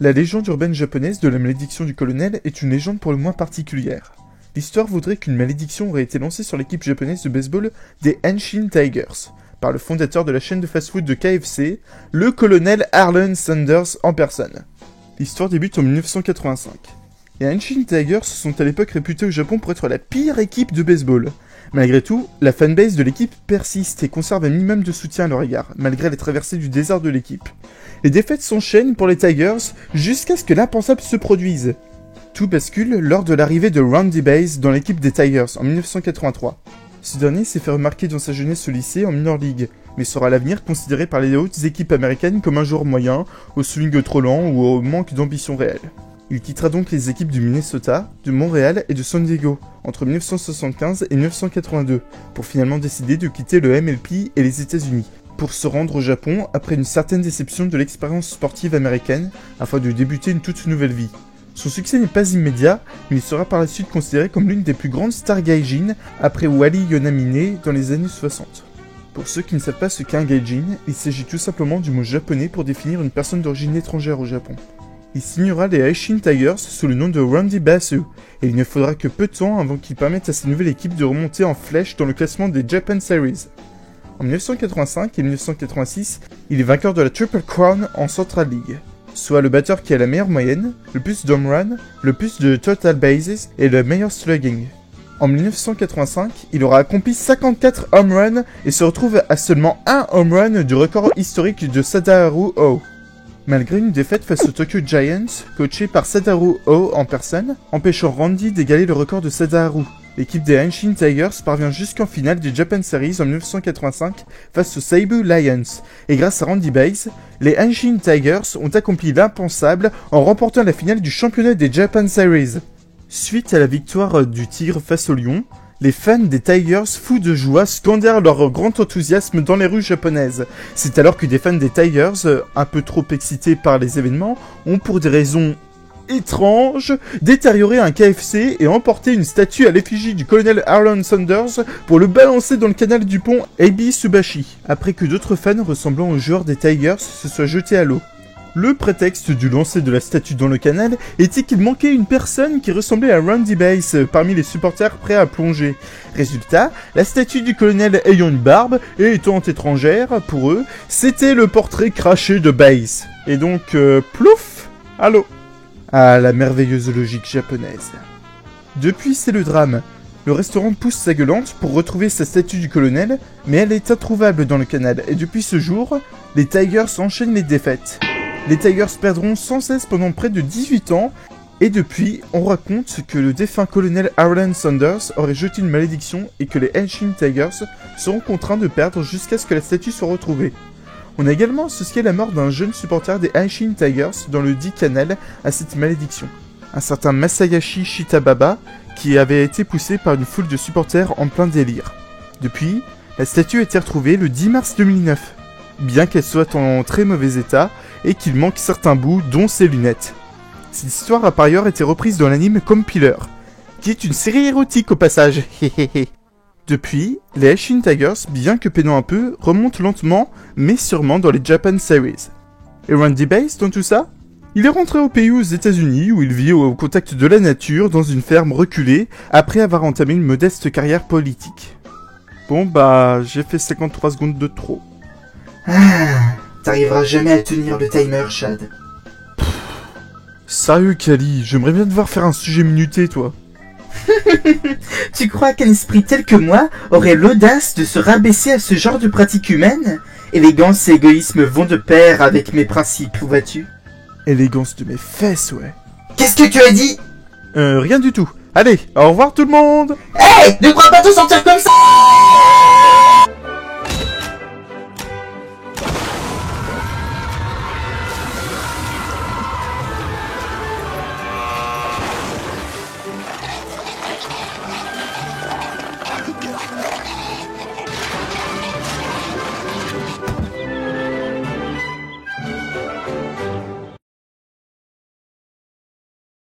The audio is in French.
La légende urbaine japonaise de la malédiction du colonel est une légende pour le moins particulière. L'histoire voudrait qu'une malédiction aurait été lancée sur l'équipe japonaise de baseball des Hanshin Tigers, par le fondateur de la chaîne de fast-food de KFC, le colonel Arlen Sanders en personne. L'histoire débute en 1985. Les Hanshin Tigers sont à l'époque réputés au Japon pour être la pire équipe de baseball. Malgré tout, la fanbase de l'équipe persiste et conserve un minimum de soutien à leur égard, malgré les traversées du désert de l'équipe. Les défaites s'enchaînent pour les Tigers jusqu'à ce que l'impensable se produise. Tout bascule lors de l'arrivée de Randy Bass dans l'équipe des Tigers en 1983. Ce dernier s'est fait remarquer dans sa jeunesse au lycée en minor league, mais sera à l'avenir considéré par les hautes équipes américaines comme un joueur moyen, au swing trop lent ou au manque d'ambition réelle. Il quittera donc les équipes du Minnesota, de Montréal et de San Diego entre 1975 et 1982, pour finalement décider de quitter le MLB et les États-Unis, pour se rendre au Japon après une certaine déception de l'expérience sportive américaine, afin de débuter une toute nouvelle vie. Son succès n'est pas immédiat, mais il sera par la suite considéré comme l'une des plus grandes stars gaijin après Wally Yonamine dans les années 60. Pour ceux qui ne savent pas ce qu'est un gaijin, il s'agit tout simplement du mot japonais pour définir une personne d'origine étrangère au Japon. Il signera les Hanshin Tigers sous le nom de Randy Bass, et il ne faudra que peu de temps avant qu'il permette à sa nouvelle équipe de remonter en flèche dans le classement des Japan Series. En 1985 et 1986, il est vainqueur de la Triple Crown en Central League, soit le batteur qui a la meilleure moyenne, le plus d'home run, le plus de total bases et le meilleur slugging. En 1985, il aura accompli 54 home runs et se retrouve à seulement un home run du record historique de Sadaharu Oh. Malgré une défaite face aux Tokyo Giants, coaché par Sadaharu Oh en personne, empêchant Randy d'égaler le record de Sadaharu. L'équipe des Hanshin Tigers parvient jusqu'en finale des Japan Series en 1985 face aux Seibu Lions, et grâce à Randy Bass, les Hanshin Tigers ont accompli l'impensable en remportant la finale du championnat des Japan Series. Suite à la victoire du Tigre face au Lion, les fans des Tigers, fous de joie, scandèrent leur grand enthousiasme dans les rues japonaises. C'est alors que des fans des Tigers, un peu trop excités par les événements, ont pour des raisons étranges, détérioré un KFC et emporté une statue à l'effigie du colonel Arlen Sanders pour le balancer dans le canal du pont Ebi-Subashi, après que d'autres fans ressemblant aux joueurs des Tigers se soient jetés à l'eau. Le prétexte du lancer de la statue dans le canal était qu'il manquait une personne qui ressemblait à Randy Bass parmi les supporters prêts à plonger. Résultat, la statue du colonel ayant une barbe et étant étrangère pour eux, c'était le portrait craché de Bass. Et donc, plouf, à l'eau. Ah, la merveilleuse logique japonaise. Depuis, c'est le drame. Le restaurant pousse sa gueulante pour retrouver sa statue du colonel, mais elle est introuvable dans le canal, et depuis ce jour, les Tigers enchaînent les défaites. Les Tigers perdront sans cesse pendant près de 18 ans, et depuis, on raconte que le défunt colonel Arlen Sanders aurait jeté une malédiction et que les Hanshin Tigers seront contraints de perdre jusqu'à ce que la statue soit retrouvée. On a également associé la mort d'un jeune supporter des Hanshin Tigers dans le dit canal à cette malédiction. Un certain Masayashi Shitababa, qui avait été poussé par une foule de supporters en plein délire. Depuis, la statue a été retrouvée le 10 mars 2009, bien qu'elle soit en très mauvais état et qu'il manque certains bouts, dont ses lunettes. Cette histoire a par ailleurs été reprise dans l'anime Compiler, qui est une série érotique au passage. Depuis, les Hanshin Tigers, bien que peinant un peu, remontent lentement, mais sûrement dans les Japan Series. Et Randy Bass dans tout ça? Il est rentré au pays aux États-Unis où il vit au contact de la nature dans une ferme reculée après avoir entamé une modeste carrière politique. Bon bah, j'ai fait 53 secondes de trop. T'arriveras jamais à tenir le timer, Chad. Sérieux, Kali, j'aimerais bien te voir faire un sujet minuté, toi. Tu crois qu'un esprit tel que moi aurait l'audace de se rabaisser à ce genre de pratique humaine? Élégance et égoïsme vont de pair avec mes principes, vois-tu? Élégance de mes fesses, ouais. Qu'est-ce que tu as dit? Rien du tout. Allez, au revoir tout le monde. Hey, ne crois pas te sentir comme ça.